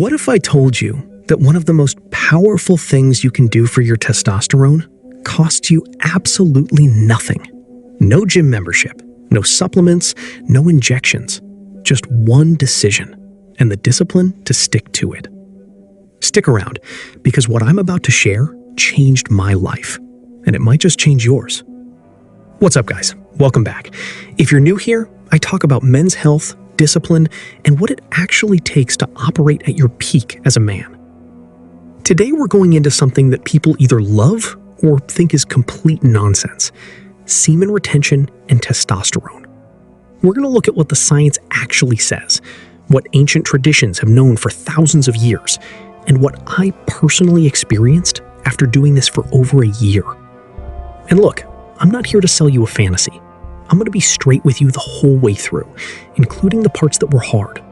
What if I told you that one of the most powerful things you can do for your testosterone costs you absolutely nothing? No gym membership, no supplements, no injections, just one decision and the discipline to stick to it. Stick around, because what I'm about to share changed my life, and it might just change yours. What's up, guys? Welcome back. If you're new here, I talk about men's health, discipline, and what it actually takes to operate at your peak as a man. Today we're going into something that people either love or think is complete nonsense: semen retention and testosterone. We're going to look at what the science actually says, what ancient traditions have known for thousands of years, and what I personally experienced after doing this for over a year. And look, I'm not here to sell you a fantasy. I'm going to be straight with you the whole way through, including the parts that were hard.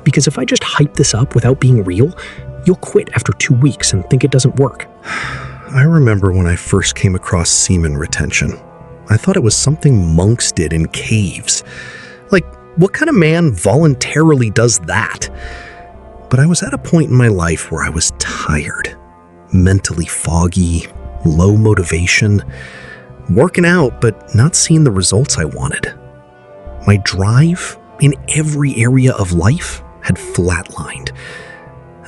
Because if I just hype this up without being real, you'll quit after 2 weeks and think it doesn't work. I remember when I first came across semen retention. I thought it was something monks did in caves. Like, what kind of man voluntarily does that? But I was at a point in my life where I was tired, mentally foggy, low motivation, working out but not seeing the results I wanted. My drive in every area of life had flatlined,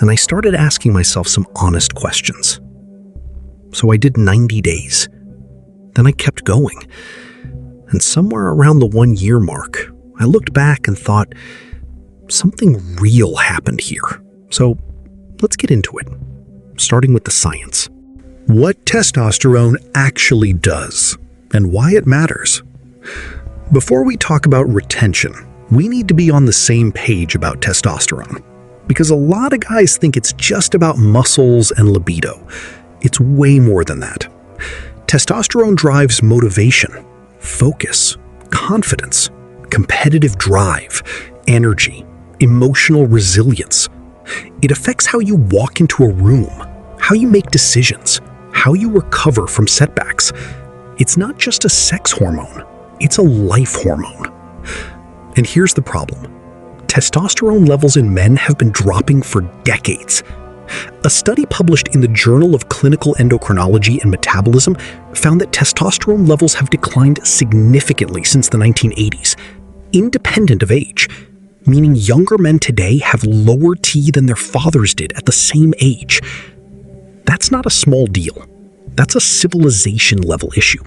and I started asking myself some honest questions. So I did 90 days. Then I kept going. And somewhere around the 1-year mark, I looked back and thought, something real happened here. So let's get into it, starting with the science. What testosterone actually does, and why it matters. Before we talk about retention, we need to be on the same page about testosterone, because a lot of guys think it's just about muscles and libido. It's way more than that. Testosterone drives motivation, focus, confidence, competitive drive, energy, emotional resilience. It affects how you walk into a room, how you make decisions, how you recover from setbacks. It's not just a sex hormone, it's a life hormone. And here's the problem. Testosterone levels in men have been dropping for decades. A study published in the Journal of Clinical Endocrinology and Metabolism found that testosterone levels have declined significantly since the 1980s, independent of age, meaning younger men today have lower T than their fathers did at the same age. That's not a small deal. That's a civilization-level issue.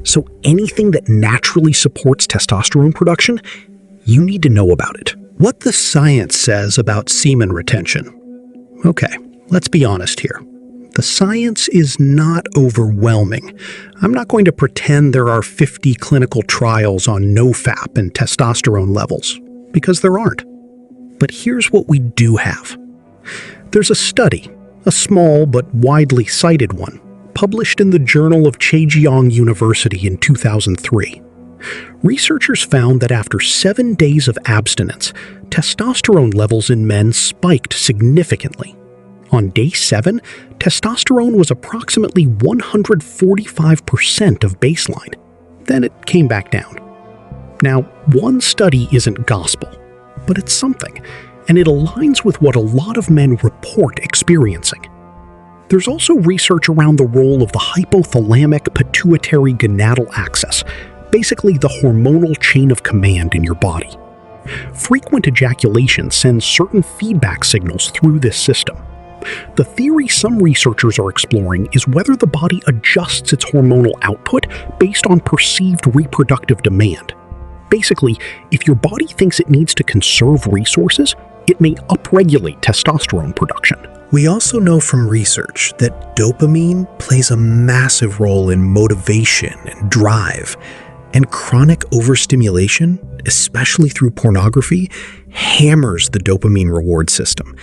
So anything that naturally supports testosterone production, you need to know about it. What the science says about semen retention. Okay, let's be honest here. The science is not overwhelming. I'm not going to pretend there are 50 clinical trials on NoFap and testosterone levels, because there aren't. But here's what we do have. There's a study, a small but widely cited one, published in the Journal of Zhejiang University in 2003. Researchers found that after 7 days of abstinence, testosterone levels in men spiked significantly. On day 7, testosterone was approximately 145% of baseline. Then it came back down. Now, one study isn't gospel, but it's something, and it aligns with what a lot of men report experiencing. There's also research around the role of the hypothalamic pituitary gonadal axis, basically the hormonal chain of command in your body. Frequent ejaculation sends certain feedback signals through this system. The theory some researchers are exploring is whether the body adjusts its hormonal output based on perceived reproductive demand. Basically, if your body thinks it needs to conserve resources, it may upregulate testosterone production. We also know from research that dopamine plays a massive role in motivation and drive, and chronic overstimulation, especially through pornography, hammers the dopamine reward system.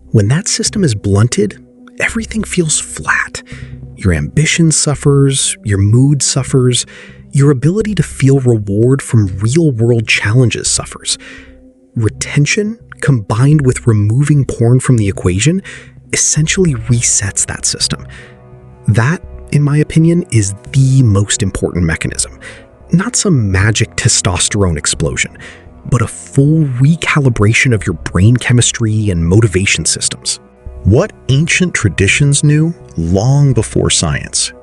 When that system is blunted, everything feels flat. Your ambition suffers, your mood suffers, your ability to feel reward from real-world challenges suffers. Retention, combined with removing porn from the equation, essentially resets that system. That, in my opinion, is the most important mechanism. Not some magic testosterone explosion. but a full recalibration of your brain chemistry and motivation systems. What ancient traditions knew long before science?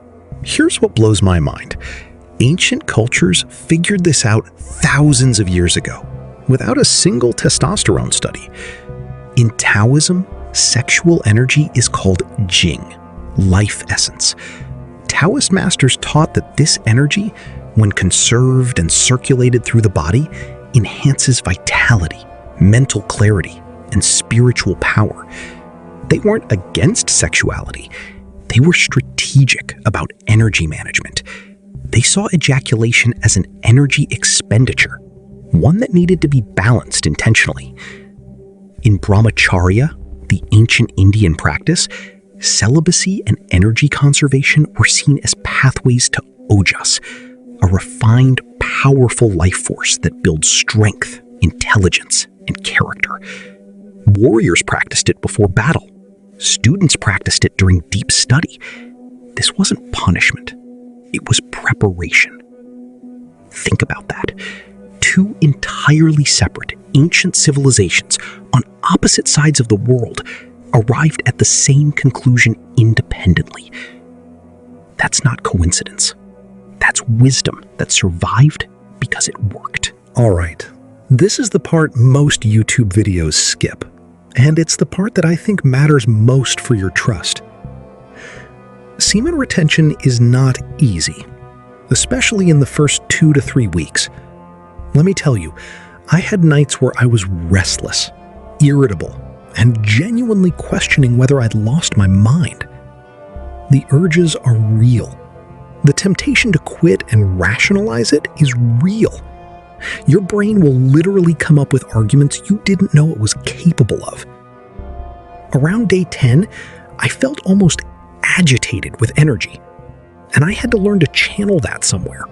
Here's what blows my mind. Ancient cultures figured this out thousands of years ago, without a single testosterone study. In Taoism, sexual energy is called Jing, life essence. Taoist masters taught that this energy, when conserved and circulated through the body, enhances vitality, mental clarity, and spiritual power. They weren't against sexuality. They were strategic about energy management. They saw ejaculation as an energy expenditure, one that needed to be balanced intentionally. In Brahmacharya, the ancient Indian practice, celibacy and energy conservation were seen as pathways to ojas, a refined, powerful life force that builds strength, intelligence, and character. Warriors practiced it before battle. Students practiced it during deep study. This wasn't punishment. It was preparation. Think about that. Two entirely separate, ancient civilizations on opposite sides of the world arrived at the same conclusion independently. That's not coincidence. That's wisdom that survived because it worked. All right, this is the part most YouTube videos skip, and it's the part that I think matters most for your trust. Semen retention is not easy, especially in the first 2 to 3 weeks. Let me tell you, I had nights where I was restless, irritable, and genuinely questioning whether I'd lost my mind. The urges are real. The temptation to quit and rationalize it is real. Your brain will literally come up with arguments you didn't know it was capable of. Around day 10, I felt almost agitated with energy, and I had to learn to channel that somewhere.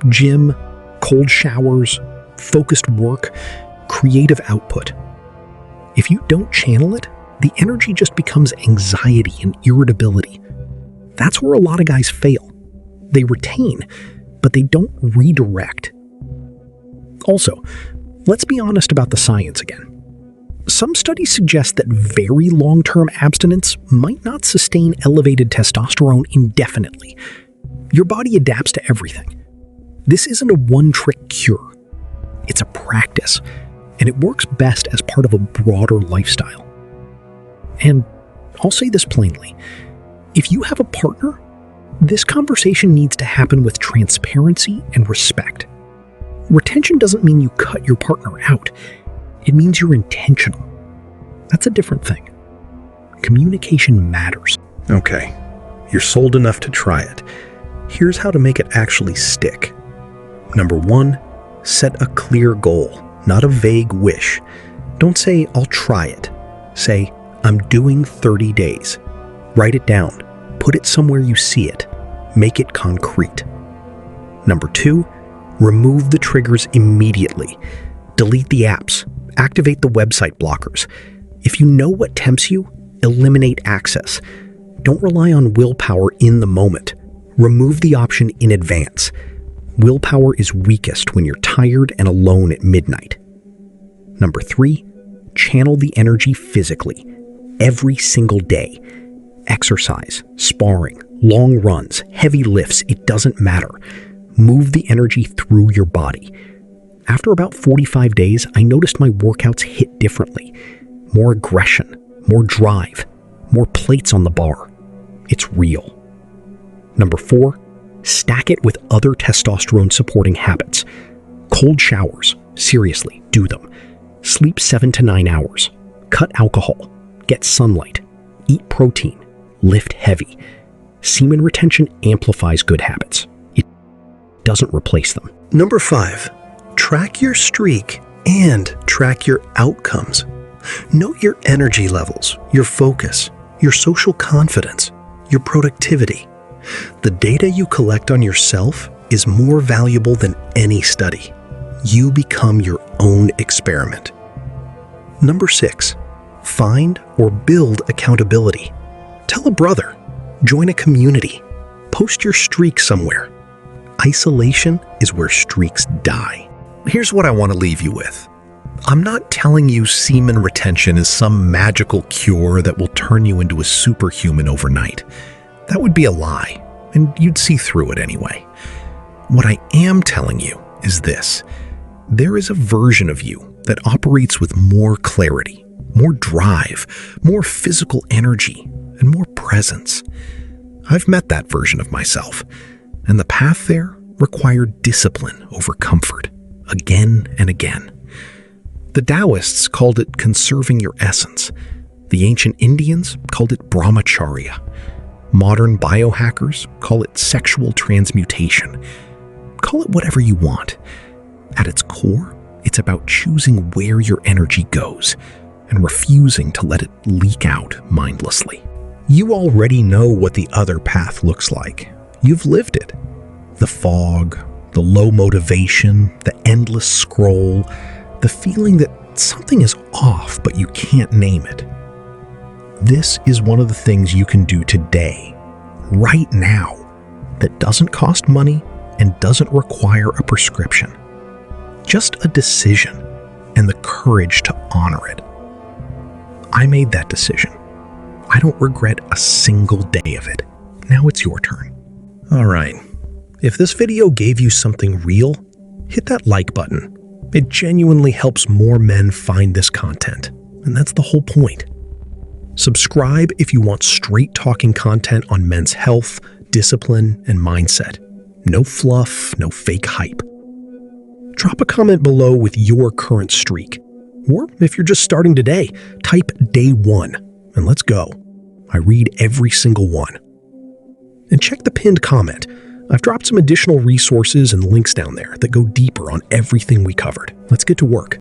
Gym, cold showers, focused work, creative output. If you don't channel it, the energy just becomes anxiety and irritability. That's where a lot of guys fail. They retain, but they don't redirect. Also, let's be honest about the science again. Some studies suggest that very long-term abstinence might not sustain elevated testosterone indefinitely. Your body adapts to everything. This isn't a one-trick cure. It's a practice, and it works best as part of a broader lifestyle. And I'll say this plainly. If you have a partner, this conversation needs to happen with transparency and respect. Retention doesn't mean you cut your partner out. It means you're intentional. That's a different thing. Communication matters. Okay, you're sold enough to try it. Here's how to make it actually stick. Number 1, set a clear goal, not a vague wish. Don't say, I'll try it. Say, I'm doing 30 days. Write it down. Put it somewhere you see it. Make it concrete. Number 2, remove the triggers immediately. Delete the apps. Activate the website blockers. If you know what tempts you, eliminate access. Don't rely on willpower in the moment. Remove the option in advance. Willpower is weakest when you're tired and alone at midnight. Number 3, channel the energy physically. Every single day. Exercise, sparring, long runs, heavy lifts, it doesn't matter. Move the energy through your body. After about 45 days, I noticed my workouts hit differently. More aggression, more drive, more plates on the bar. It's real. Number 4, stack it with other testosterone-supporting habits. Cold showers, seriously, do them. Sleep 7 to 9 hours. Cut alcohol. Get sunlight. Eat protein. Lift heavy. Semen retention amplifies good habits. It doesn't replace them. Number 5, track your streak and track your outcomes. Note your energy levels, your focus, your social confidence, your productivity. The data you collect on yourself is more valuable than any study. You become your own experiment. Number 6, find or build accountability. Tell a brother, join a community, post your streak somewhere. Isolation is where streaks die. here's what I want to leave you with. I'm not telling you semen retention is some magical cure that will turn you into a superhuman overnight. That would be a lie, and you'd see through it anyway. What I am telling you is this. There is a version of you that operates with more clarity, more drive, more physical energy, and more presence. I've met that version of myself, and the path there required discipline over comfort, again and again. The Taoists called it conserving your essence. The ancient Indians called it Brahmacharya. Modern biohackers call it sexual transmutation. Call it whatever you want. At its core, it's about choosing where your energy goes and refusing to let it leak out mindlessly. You already know what the other path looks like. You've lived it. The fog, the low motivation, the endless scroll, the feeling that something is off but you can't name it. This is one of the things you can do today, right now, that doesn't cost money and doesn't require a prescription. Just a decision and the courage to honor it. I made that decision. I don't regret a single day of it. Now it's your turn. All right. If this video gave you something real, hit that like button. It genuinely helps more men find this content, and that's the whole point. Subscribe if you want straight-talking content on men's health, discipline, and mindset. No fluff, no fake hype. Drop a comment below with your current streak. Or if you're just starting today, type day 1, and let's go. I read every single one. And check the pinned comment. I've dropped some additional resources and links down there that go deeper on everything we covered. Let's get to work.